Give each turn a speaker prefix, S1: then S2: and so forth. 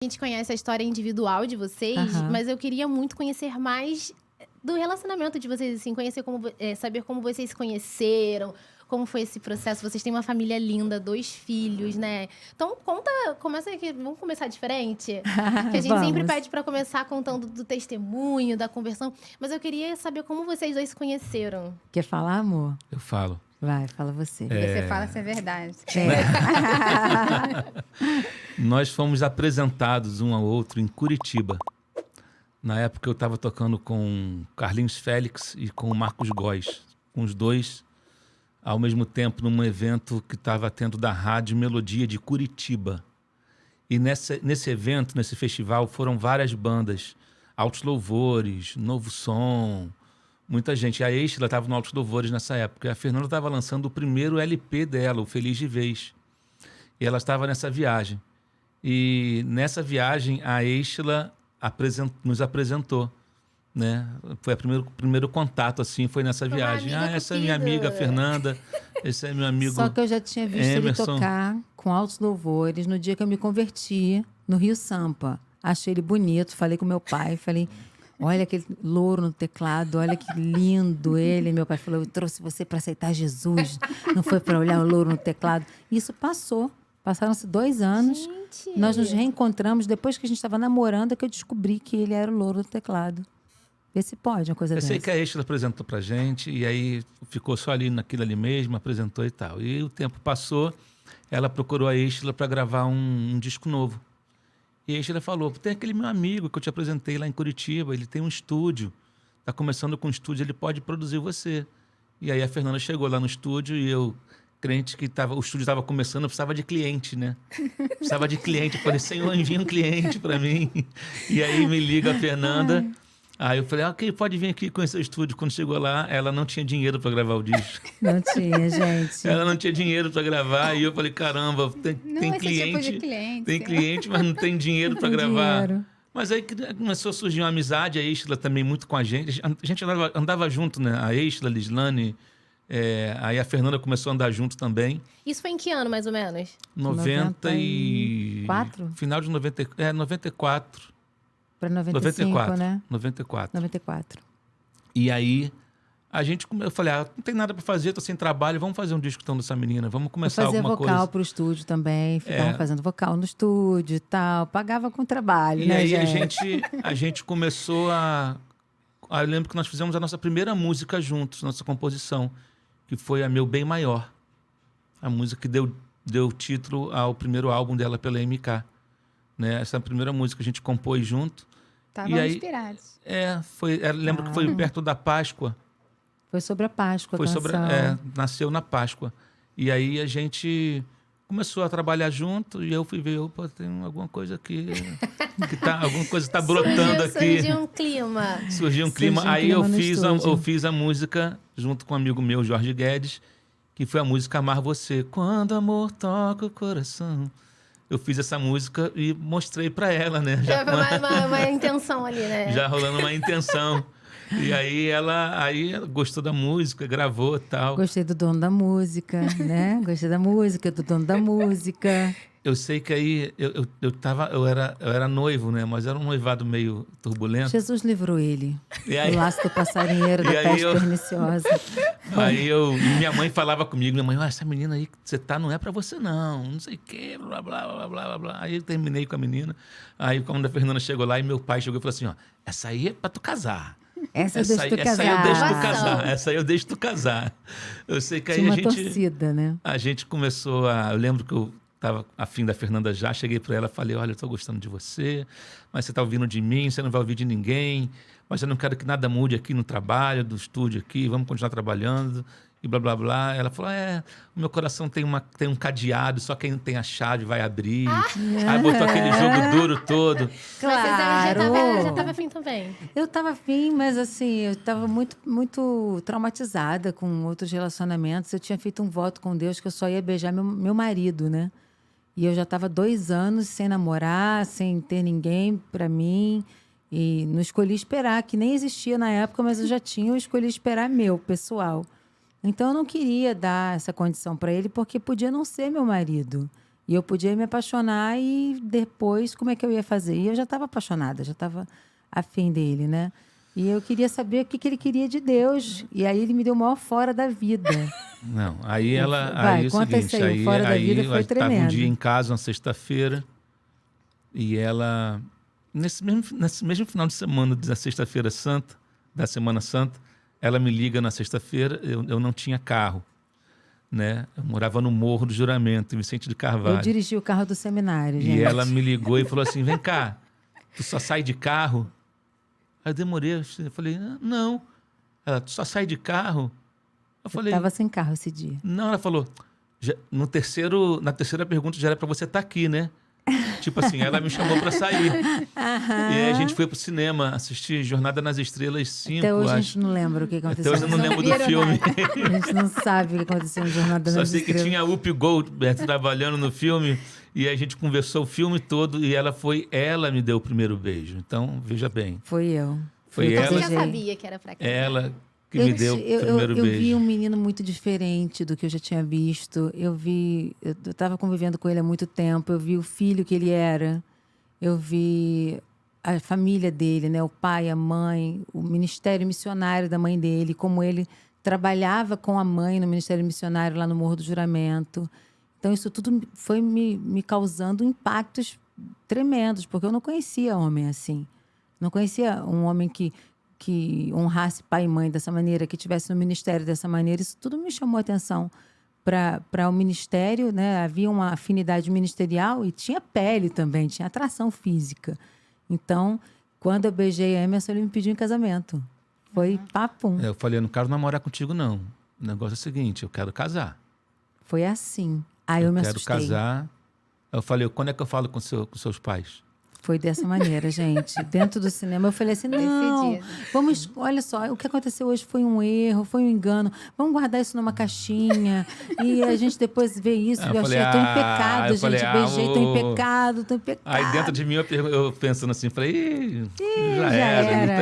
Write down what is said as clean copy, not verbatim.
S1: A gente conhece a história individual de vocês, mas eu queria muito conhecer mais do relacionamento de vocês, assim, conhecer saber como vocês se conheceram, como foi esse processo. Vocês têm uma família linda, 2 filhos, né? Então, começa aqui, vamos começar diferente? Que a gente sempre pede para começar contando do testemunho, da conversão, mas eu queria saber como vocês dois se conheceram.
S2: Quer falar, amor?
S3: Eu falo.
S2: Vai, fala você.
S4: Você fala se é verdade.
S3: Nós fomos apresentados um ao outro em Curitiba. Na época eu estava tocando com Carlinhos Félix e com o Marcos Góes, com os dois ao mesmo tempo num evento que estava tendo da Rádio Melodia de Curitiba. E nesse evento, nesse festival, foram várias bandas, Altos Louvores, Novo Som, muita gente. A Estela estava no Altos Louvores nessa época. E a Fernanda estava lançando o primeiro LP dela, o Feliz de Vez. E ela estava nessa viagem. E nessa viagem, a Estela nos apresentou, né? Foi o primeiro contato, assim, foi nessa viagem. Essa é minha amiga Fernanda, esse é meu amigo
S2: Só que eu já tinha visto
S3: Emerson.
S2: ele tocar com Altos Louvores no dia que eu me converti, no Rio Sampa. Achei ele bonito, falei com meu pai, falei... Olha aquele louro no teclado, olha que lindo ele. Meu pai falou, eu trouxe você para aceitar Jesus, não foi para olhar o louro no teclado. Isso passou, passaram-se 2 anos.
S1: Gente.
S2: Nós nos reencontramos depois que a gente estava namorando, que eu descobri que ele era o louro no teclado. Vê se pode uma coisa
S3: Eu
S2: dessa.
S3: sei que a Estela apresentou pra gente, e aí ficou só ali naquilo ali mesmo, apresentou e tal. E o tempo passou, ela procurou a Estela para gravar um disco novo. E a Estela falou, tem aquele meu amigo que eu te apresentei lá em Curitiba, ele tem um estúdio, está começando com um estúdio, ele pode produzir você. E aí a Fernanda chegou lá no estúdio e eu, crente que o estúdio estava começando, eu precisava de cliente, né? Precisava de cliente. Eu falei, Senhor, envia um cliente para mim. E aí me liga a Fernanda. Aí eu falei, ok, pode vir aqui conhecer o estúdio. Quando chegou lá, ela não tinha dinheiro para gravar o disco.
S2: Não tinha, gente.
S3: Ela não tinha dinheiro para gravar. E eu falei, caramba, tem cliente,
S4: tipo de cliente.
S3: tem cliente, mas não tem dinheiro para gravar. Mas aí começou a surgir uma amizade, a Estela também muito com a gente. A gente andava junto, né? A Estela, a Lislane, aí a Fernanda começou a andar junto também.
S1: Isso foi em que ano, mais ou menos?
S2: 94?
S3: Final de 94.
S2: Para 95, né?
S3: 94. E aí, eu falei, não tem nada para fazer, tô sem trabalho, vamos fazer um disco dessa menina, vamos começar alguma coisa.
S2: Fazer vocal pro estúdio também, ficava fazendo vocal no estúdio e tal, pagava com trabalho,
S3: e
S2: né,
S3: aí
S2: gente?
S3: a gente começou eu lembro que nós fizemos a nossa primeira música juntos, nossa composição, que foi a Meu Bem Maior. A música que deu título ao primeiro álbum dela pela MK. Né? Essa primeira música que a gente compôs junto.
S4: Estavam inspirados.
S3: Lembro que foi perto da Páscoa.
S2: Foi sobre a Páscoa,
S3: nasceu na Páscoa. E aí a gente começou a trabalhar junto e eu fui ver, opa, tem alguma coisa aqui, alguma coisa está brotando aqui.
S1: Surgiu um clima.
S3: Aí eu fiz a música junto com um amigo meu, Jorge Guedes, que foi a música Amar Você. Quando amor toca o coração. Eu fiz essa música e mostrei pra ela, né?
S1: Já uma intenção ali, né?
S3: Já rolando uma intenção. E aí ela gostou da música, gravou e tal.
S2: Gostei do dono da música, né? Gostei da música, do dono da música.
S3: Eu sei que aí eu era noivo, né? Mas era um noivado meio turbulento.
S2: Jesus livrou ele.
S3: Aí,
S2: o laço do passarinheiro, da peste perniciosa.
S3: Aí minha mãe falava comigo, minha mãe, essa menina aí que você tá não é pra você não sei o quê, blá, blá, blá, blá, blá, blá. Aí eu terminei com a menina. Aí quando a Fernanda chegou lá, e meu pai chegou e falou assim, essa aí é pra tu casar.
S2: Essa aí
S3: eu deixo tu casar. Eu sei que aí
S2: Tinha uma torcida, né?
S3: A gente começou eu lembro que eu estava afim da Fernanda já, cheguei para ela e falei, olha, eu estou gostando de você, mas você está ouvindo de mim, você não vai ouvir de ninguém, mas eu não quero que nada mude aqui no trabalho, do estúdio aqui, vamos continuar trabalhando, e blá, blá, blá. Ela falou, o meu coração tem um cadeado, só quem tem a chave vai abrir. Aí botou aquele jogo duro todo.
S1: Claro. Mas você já estava afim também?
S2: Eu estava afim, mas assim, eu estava muito, muito traumatizada com outros relacionamentos. Eu tinha feito um voto com Deus que eu só ia beijar meu marido, né? E eu já estava 2 anos sem namorar, sem ter ninguém para mim. E não escolhi esperar, que nem existia na época, mas eu já tinha, eu escolhi esperar meu, pessoal. Então eu não queria dar essa condição para ele, porque podia não ser meu marido. E eu podia me apaixonar e depois como é que eu ia fazer? E eu já estava apaixonada, já estava afim dele, né? E eu queria saber o que ele queria de Deus. E aí ele me deu o maior fora da vida.
S3: Não, aí ela...
S2: Vai,
S3: aí é o
S2: conta
S3: seguinte,
S2: isso aí, o fora da vida foi
S3: estava um
S2: tremendo.
S3: dia em casa, uma sexta-feira, e ela... Nesse mesmo final de semana da sexta-feira santa, da Semana Santa, ela me liga na sexta-feira, eu não tinha carro, né? Eu morava no Morro do Juramento, em Vicente de Carvalho.
S2: Eu dirigi o carro do seminário, gente.
S3: E ela me ligou e falou assim, vem cá, tu só sai de carro? Aí eu demorei, eu falei, não. Ela, tu só sai de carro? Eu falei...
S2: Estava sem carro esse dia.
S3: Não, ela falou, na terceira pergunta já era para você estar aqui, né? Tipo assim, ela me chamou para sair. E aí a gente foi pro cinema assistir Jornada nas Estrelas 5,
S2: Até hoje
S3: acho.
S2: a gente não lembra o que aconteceu.
S3: Até hoje eu não lembro do
S4: viram
S3: filme.
S2: A gente não sabe o que aconteceu em Jornada
S3: Só
S2: nas
S3: sei que
S2: Estrelas.
S3: tinha a Whoopi Goldberg trabalhando no filme e a gente conversou o filme todo e ela me deu o primeiro beijo. Então, veja bem.
S2: Foi eu.
S3: Foi
S2: eu que
S3: ela.
S1: Você já
S2: beijei.
S1: sabia que era pra quem?
S3: Ela que me deu o primeiro
S2: eu
S3: beijo.
S2: vi um menino muito diferente do que eu já tinha visto. Eu estava convivendo com ele há muito tempo. Eu vi o filho que ele era. Eu vi a família dele, né? O pai, a mãe, o ministério missionário da mãe dele, como ele trabalhava com a mãe no ministério missionário lá no Morro do Juramento. Então, isso tudo foi me causando impactos tremendos, porque eu não conhecia homem assim. Não conhecia um homem que honrasse pai e mãe dessa maneira, que estivesse no ministério dessa maneira. Isso tudo me chamou a atenção para o ministério, né? Havia uma afinidade ministerial e tinha pele também, tinha atração física. Então, quando eu beijei a Emerson, ele me pediu em casamento. Foi papum.
S3: Eu falei, eu não quero namorar contigo, não. O negócio é o seguinte, eu quero casar.
S2: Foi assim. Aí eu me
S3: quero
S2: assustei.
S3: casar. Eu falei, quando é que eu falo com seus pais?
S2: Foi dessa maneira, gente. Dentro do cinema, eu falei assim, não,
S4: Decidido.
S2: vamos, olha só, o que aconteceu hoje foi um erro, foi um engano. Vamos guardar isso numa caixinha e a gente depois vê isso.
S3: Eu
S2: Eu
S3: falei,
S2: achei, tô em pecado,
S3: eu
S2: gente.
S3: falei,
S2: Beijei, tô em
S3: amor.
S2: pecado, tô em pecado.
S3: Aí dentro de mim eu pensando assim, falei, já
S2: Já
S3: era.
S2: era.